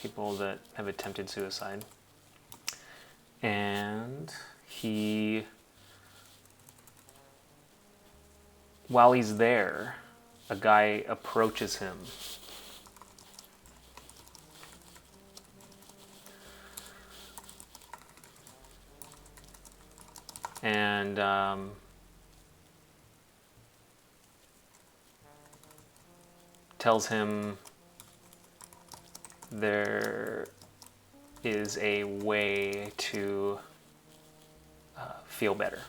people that have attempted suicide. And while he's there, a guy approaches him. And tells him there is a way to feel better.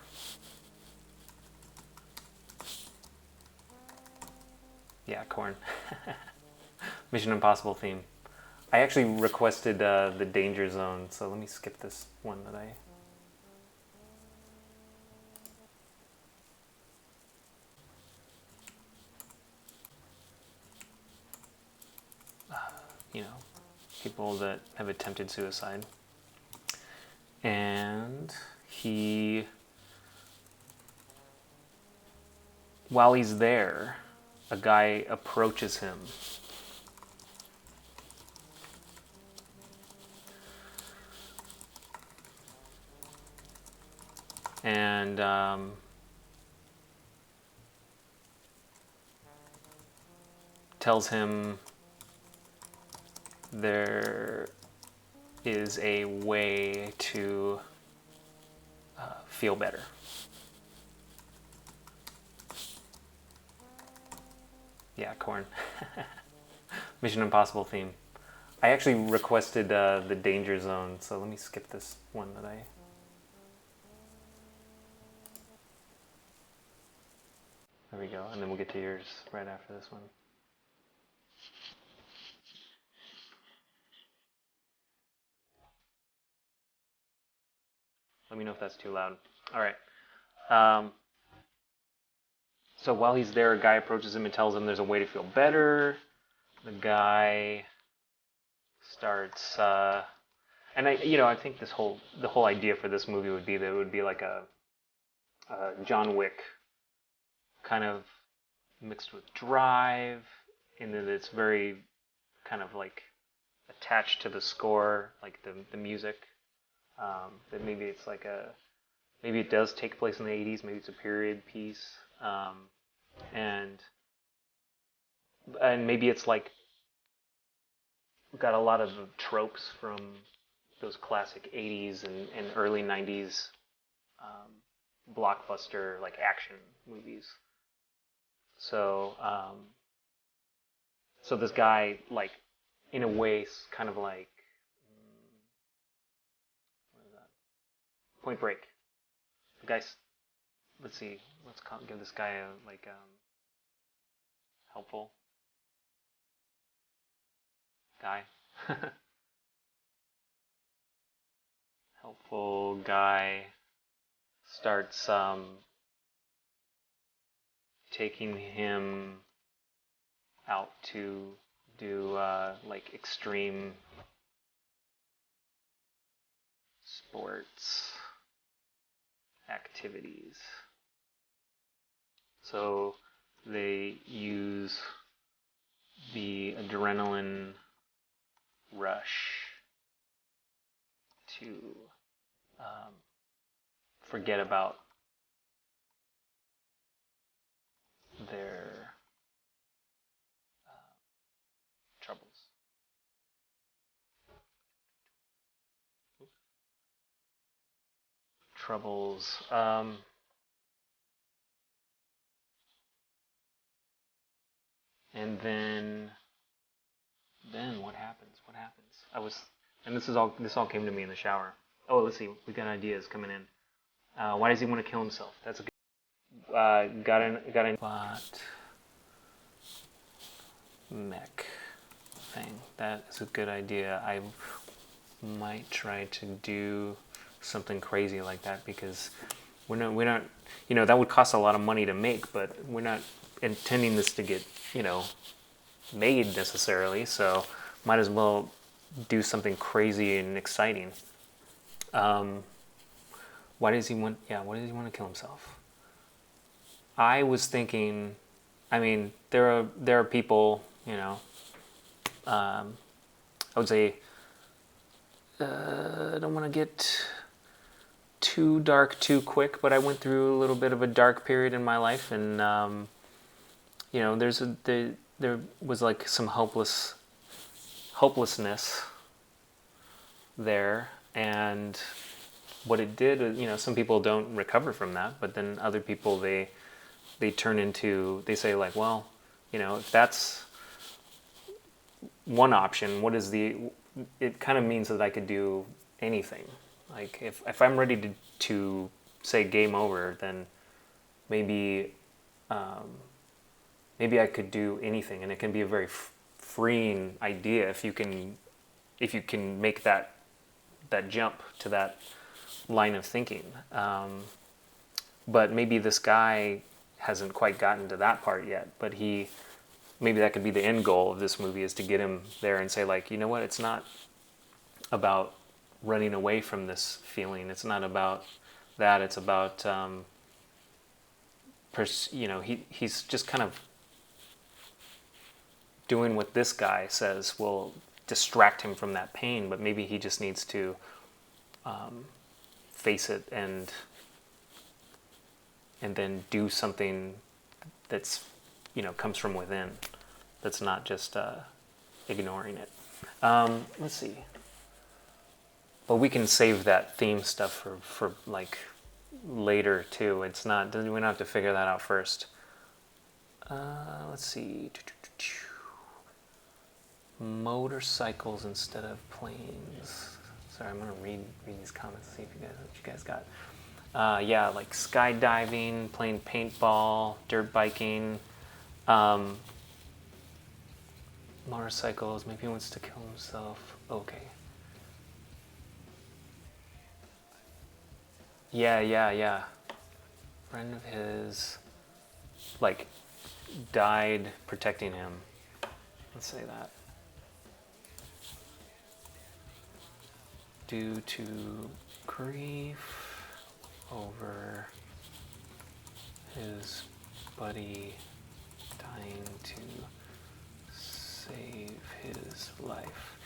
Yeah, corn. Mission Impossible theme. I actually requested the Danger Zone, so let me skip this one that I... people that have attempted suicide. And while he's there, a guy approaches him. And tells him there is a way to feel better. Yeah, corn. Mission Impossible theme. I actually requested the Danger Zone, so let me skip this one that I... There we go, and then we'll get to yours right after this one. Let me know if that's too loud. All right. So while he's there, a guy approaches him and tells him there's a way to feel better. The guy starts, and I think the whole idea for this movie would be that it would be like a John Wick kind of mixed with Drive, and that it's very kind of like attached to the score, like the music. That maybe it's like maybe it does take place in the 80s, maybe it's a period piece, and maybe it's like got a lot of tropes from those classic 80s and early 90s blockbuster like action movies. So so this guy, like, in a way, kind of like Point Break. The guy's, let's see, give this guy a helpful guy. Helpful guy starts taking him out to do like extreme sports activities. So they use the adrenaline rush to forget about their troubles. And then what happens? And this all came to me in the shower. Oh, let's see, we got ideas coming in. Why does he want to kill himself? That's a good. Got in. Bot mech thing. That is a good idea. I might try to do something crazy like that, because we're not that would cost a lot of money to make, but we're not intending this to get made necessarily, so might as well do something crazy and exciting. Why does he want to kill himself? I was thinking, I mean, there are people, would say, I don't want to get too dark too quick, but I went through a little bit of a dark period in my life, and there was like some hopelessness there, and what it did, some people don't recover from that, but then other people, they turn into, they say like, well, if that's one option, it kind of means that I could do anything. Like if I'm ready to say game over, then maybe I could do anything, and it can be a very freeing idea if you can make that jump to that line of thinking. But maybe this guy hasn't quite gotten to that part yet, but maybe that could be the end goal of this movie, is to get him there and say like, you know what, it's not about running away from this feeling. It's not about that. It's about, he's just kind of doing what this guy says will distract him from that pain, but maybe he just needs to face it and then do something that's, comes from within. That's not just ignoring it. Let's see. But we can save that theme stuff for like later too. We don't have to figure that out first. Let's see. Motorcycles instead of planes. Sorry, I'm gonna read these comments and see what you guys got. Yeah, like skydiving, playing paintball, dirt biking, motorcycles. Maybe he wants to kill himself. Okay. Yeah. Friend of his, like, died protecting him. Let's say that. Due to grief over his buddy dying to save his life.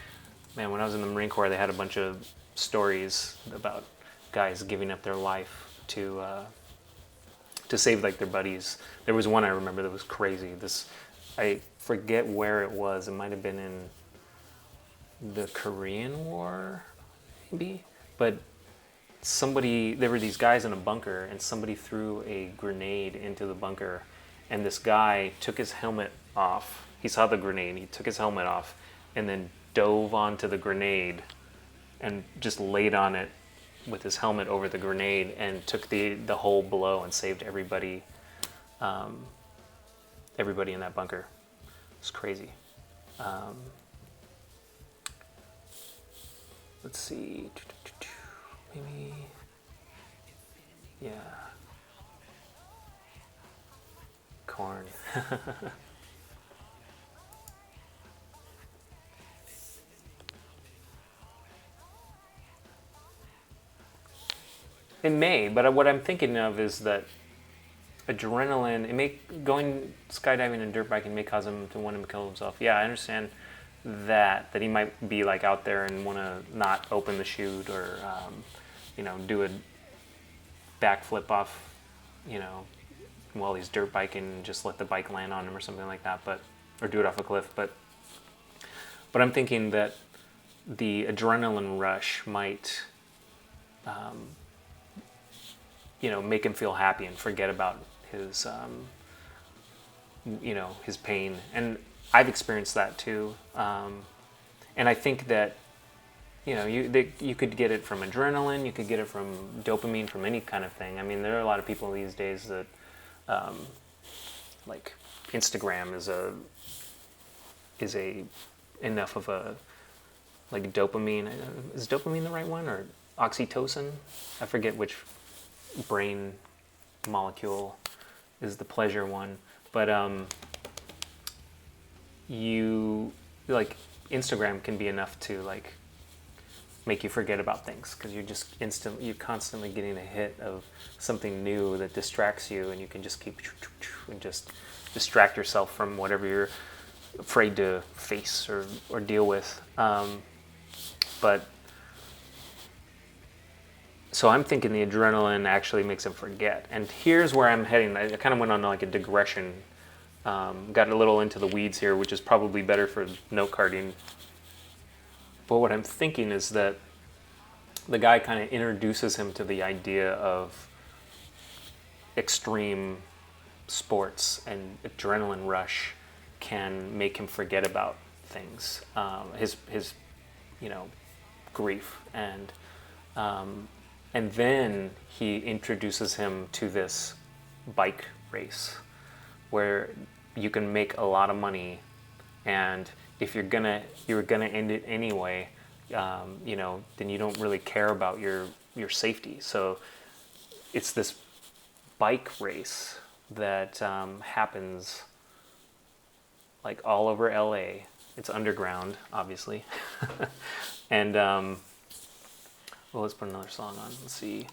Man, when I was in the Marine Corps, they had a bunch of stories about guys giving up their life to save like their buddies. There was one I remember that was crazy. I forget where it was. It might have been in the Korean War, maybe. But there were these guys in a bunker, and somebody threw a grenade into the bunker, and this guy took his helmet off. He saw the grenade. He took his helmet off, and then dove onto the grenade, and just laid on it with his helmet over the grenade, and took the whole blow and saved everybody in that bunker. It's crazy. Let's see. Maybe. Yeah. Corn. It may, but what I'm thinking of is that adrenaline, going skydiving and dirt biking may cause him to want to kill himself. Yeah, I understand that he might be like out there and want to not open the chute, or do a backflip off, while he's dirt biking, and just let the bike land on him or something like that, or do it off a cliff. But I'm thinking that the adrenaline rush might make him feel happy and forget about his his pain. And I've experienced that too. And I think that you could get it from adrenaline, you could get it from dopamine, from any kind of thing. I mean, there are a lot of people these days that like Instagram is enough of a, like, dopamine. Is dopamine the right one, or oxytocin? I forget which brain molecule is the pleasure one, but Instagram can be enough to like make you forget about things, because you're constantly getting a hit of something new that distracts you, and you can just keep and just distract yourself from whatever you're afraid to face or deal with. But so I'm thinking the adrenaline actually makes him forget. And here's where I'm heading. I kind of went on like a digression. Got a little into the weeds here, which is probably better for note carding. But what I'm thinking is that the guy kind of introduces him to the idea of extreme sports and adrenaline rush can make him forget about things, his grief, and then he introduces him to this bike race where you can make a lot of money, and if you're gonna end it anyway, then you don't really care about your safety. So it's this bike race that happens like all over LA. It's underground, obviously, and well, let's put another song on. Let's see.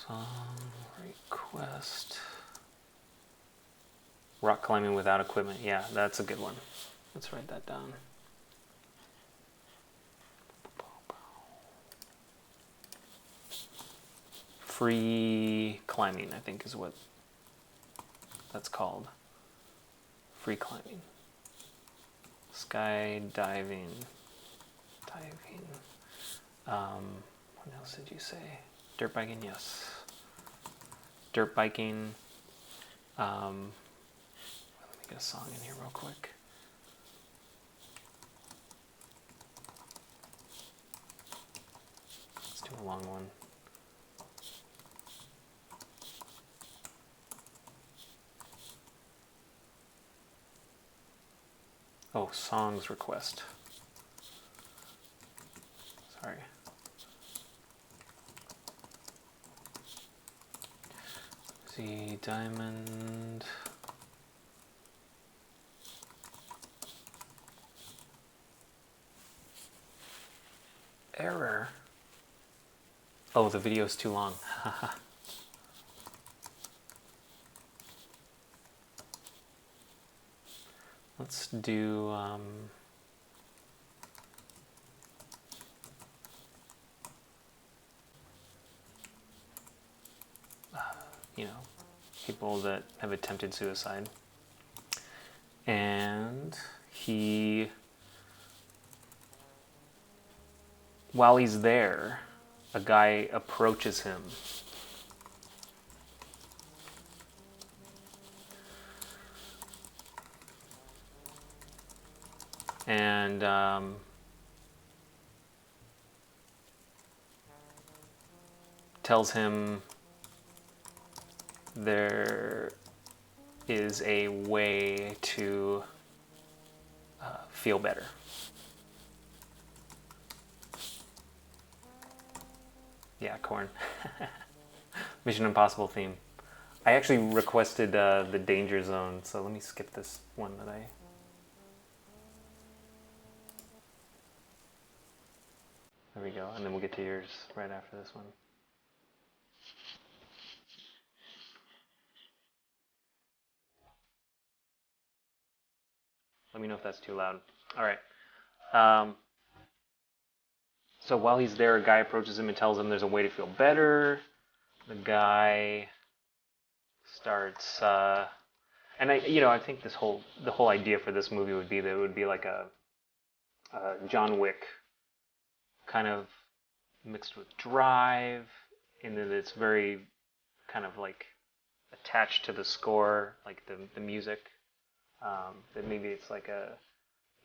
Song request. Rock climbing without equipment. Yeah, that's a good one. Let's write that down. Free climbing, I think, is what that's called. Free climbing. Skydiving. Diving. What else did you say? Dirt biking, yes. Dirt biking. Let me get a song in here real quick. Let's do a long one. Oh, songs request. Sorry. See, diamond. Error. Oh, the video's too long. Let's do people that have attempted suicide. And while he's there, a guy approaches him. And tells him there is a way to feel better. Yeah, corn. Mission Impossible theme. I actually requested the Danger Zone, so let me skip this one that I... There we go, and then we'll get to yours right after this one. Let me know if that's too loud. All right. So while he's there, a guy approaches him and tells him there's a way to feel better. The guy starts, and I think the whole idea for this movie would be that it would be like a John Wick kind of mixed with Drive, and that it's very kind of like attached to the score, like the music. That maybe it's like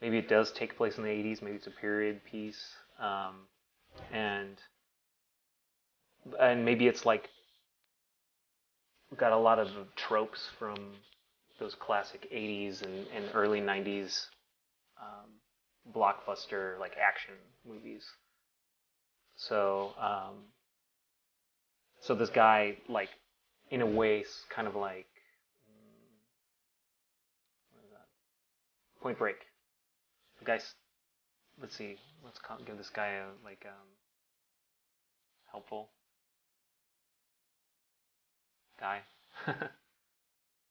maybe it does take place in the 80s, maybe it's a period piece, and maybe it's like got a lot of tropes from those classic 80s and early 90s blockbuster like action movies. So so this guy, like, in a way, kind of like what is that? Point Break. The guy's, let's see, give this guy a helpful guy.